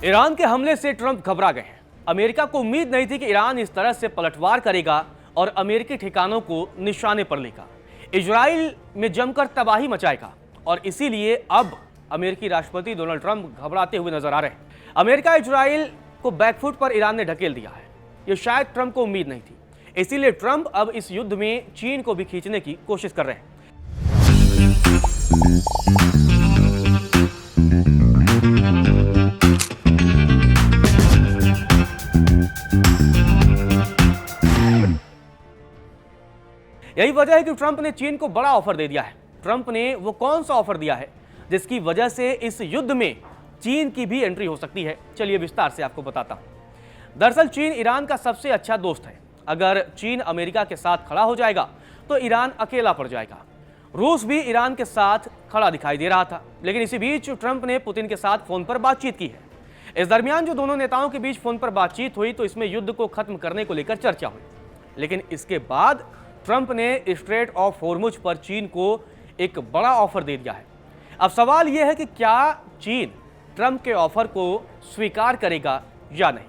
Iran के हमले से ट्रंप घबरा गए हैं। अमेरिका को उम्मीद नहीं थी कि ईरान इस तरह से पलटवार करेगा और अमेरिकी ठिकानों को निशाने पर लेगा, इजराइल में जमकर तबाही मचाएगा और इसीलिए अब अमेरिकी राष्ट्रपति डोनाल्ड ट्रंप घबराते हुए नजर आ रहे हैं। अमेरिका इजराइल को बैकफुट पर ईरान ने ढकेल दिया है। यह शायद ट्रंप को उम्मीद नहीं थी, इसीलिए ट्रंप अब इस युद्ध में चीन को भी खींचने की कोशिश कर रहे हैं। यही वजह है कि ट्रंप ने चीन को बड़ा ऑफर दे दिया है। ट्रंप ने वो कौन सा ऑफर दिया है जिसकी वजह से इस युद्ध में चीन की भी एंट्री हो सकती है? चलिए विस्तार से आपको बताता हूं। दरअसल चीन ईरान का सबसे अच्छा दोस्त है। अगर चीन अमेरिका के साथ खड़ा हो जाएगा तो ईरान अकेला पड़ जाएगा। रूस भी ईरान के साथ खड़ा दिखाई दे रहा था, लेकिन इसी बीच ट्रंप ने पुतिन के साथ फोन पर बातचीत की है। इस दरमियान जो दोनों नेताओं के बीच फोन पर बातचीत हुई तो इसमें युद्ध को खत्म करने को लेकर चर्चा हुई, लेकिन इसके बाद ट्रंप ने स्ट्रेट ऑफ होर्मुज पर चीन को एक बड़ा ऑफर दे दिया है। अब सवाल यह है कि क्या चीन ट्रंप के ऑफर को स्वीकार करेगा या नहीं।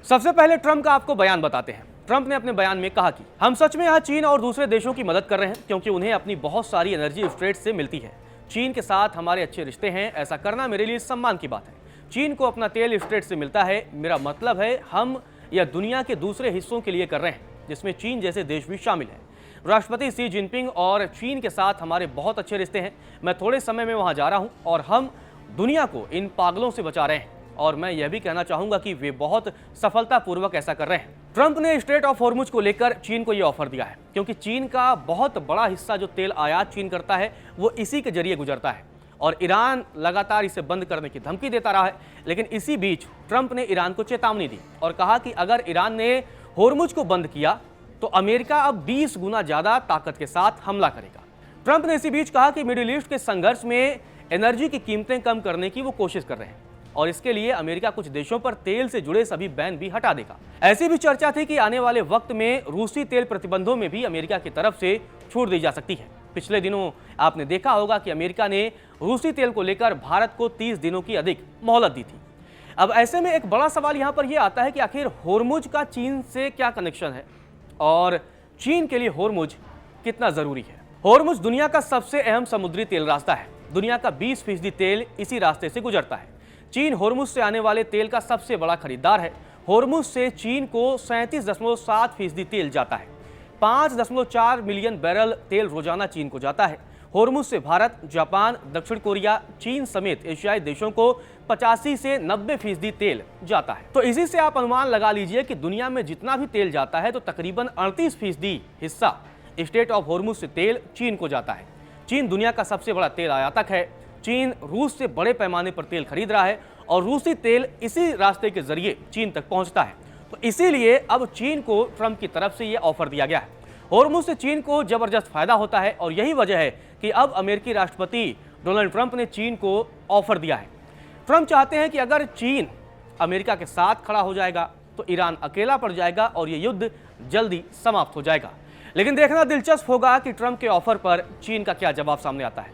सबसे पहले ट्रंप का आपको बयान बताते हैं। ट्रंप ने अपने बयान में कहा कि हम सच में यहां चीन और दूसरे देशों की मदद कर रहे हैं क्योंकि उन्हें अपनी बहुत सारी एनर्जी स्ट्रेट से मिलती है। चीन के साथ हमारे अच्छे रिश्ते हैं, ऐसा करना मेरे लिए सम्मान की बात है। चीन को अपना तेल स्ट्रेट से मिलता है, मेरा मतलब है हम या दुनिया के दूसरे हिस्सों के लिए कर रहे हैं, जिसमें चीन जैसे देश भी शामिल है। राष्ट्रपति शी जिनपिंग और चीन के साथ हमारे बहुत अच्छे रिश्ते हैं। मैं थोड़े समय में वहां जा रहा हूं और हम दुनिया को इन पागलों से बचा रहे हैं और मैं यह भी कहना चाहूंगा कि वे बहुत सफलतापूर्वक ऐसा कर रहे हैं। ट्रंप ने स्ट्रेट ऑफ होर्मुज को लेकर चीन को यह ऑफर दिया है क्योंकि चीन का बहुत बड़ा हिस्सा जो तेल आयात चीन करता है वो इसी के जरिए गुजरता है और ईरान लगातार इसे बंद करने की धमकी देता रहा है। लेकिन इसी बीच ट्रंप ने ईरान को चेतावनी दी और कहा कि अगर ईरान ने होर्मुज को बंद किया तो अमेरिका अब 20 गुना ज्यादा ताकत के साथ हमला करेगा। ट्रंप ने इसी बीच कहा कि मिडिल ईस्ट के संघर्ष में एनर्जी की कीमतें कम करने की वो कोशिश कर रहे हैं और इसके लिए अमेरिका कुछ देशों पर तेल से जुड़े सभी बैन भी हटा देगा। ऐसी भी चर्चा थी कि आने वाले वक्त में रूसी तेल प्रतिबंधों में भी अमेरिका की तरफ से छूट दी जा सकती है। पिछले दिनों आपने देखा होगा कि अमेरिका ने रूसी तेल को लेकर भारत को 30 दिनों की अधिक मोहलत दी थी। अब ऐसे में एक बड़ा सवाल यहां पर यह आता है कि आखिर होर्मुज का चीन से क्या कनेक्शन है और चीन के लिए होर्मुज कितना जरूरी है। होर्मुज दुनिया का सबसे अहम समुद्री तेल रास्ता है। दुनिया का 20% तेल इसी रास्ते से गुजरता है। चीन होर्मुज से आने वाले तेल का सबसे बड़ा खरीदार है। होर्मुज से चीन को 37.7% तेल जाता है। 5.4 मिलियन बैरल तेल रोजाना चीन को जाता है। होर्मुज से भारत, जापान, दक्षिण कोरिया, चीन समेत एशियाई देशों को 85 से 90% तेल जाता है। तो इसी से आप अनुमान लगा लीजिए कि दुनिया में जितना भी तेल जाता है तो तकरीबन 38% हिस्सा स्ट्रेट ऑफ होर्मुज से तेल चीन को जाता है। चीन दुनिया का सबसे बड़ा तेल आयातक है। चीन रूस से बड़े पैमाने पर तेल खरीद रहा है और रूसी तेल इसी रास्ते के जरिए चीन तक पहुंचता है। तो इसीलिए अब चीन को ट्रंप की तरफ से यह ऑफर दिया गया है। होर्मुज से चीन को जबरदस्त फायदा होता है और यही वजह है कि अब अमेरिकी राष्ट्रपति डोनाल्ड ट्रंप ने चीन को ऑफर दिया है। ट्रंप चाहते हैं कि अगर चीन अमेरिका के साथ खड़ा हो जाएगा तो ईरान अकेला पड़ जाएगा और यह युद्ध जल्दी समाप्त हो जाएगा। लेकिन देखना दिलचस्प होगा कि ट्रंप के ऑफर पर चीन का क्या जवाब सामने आता है।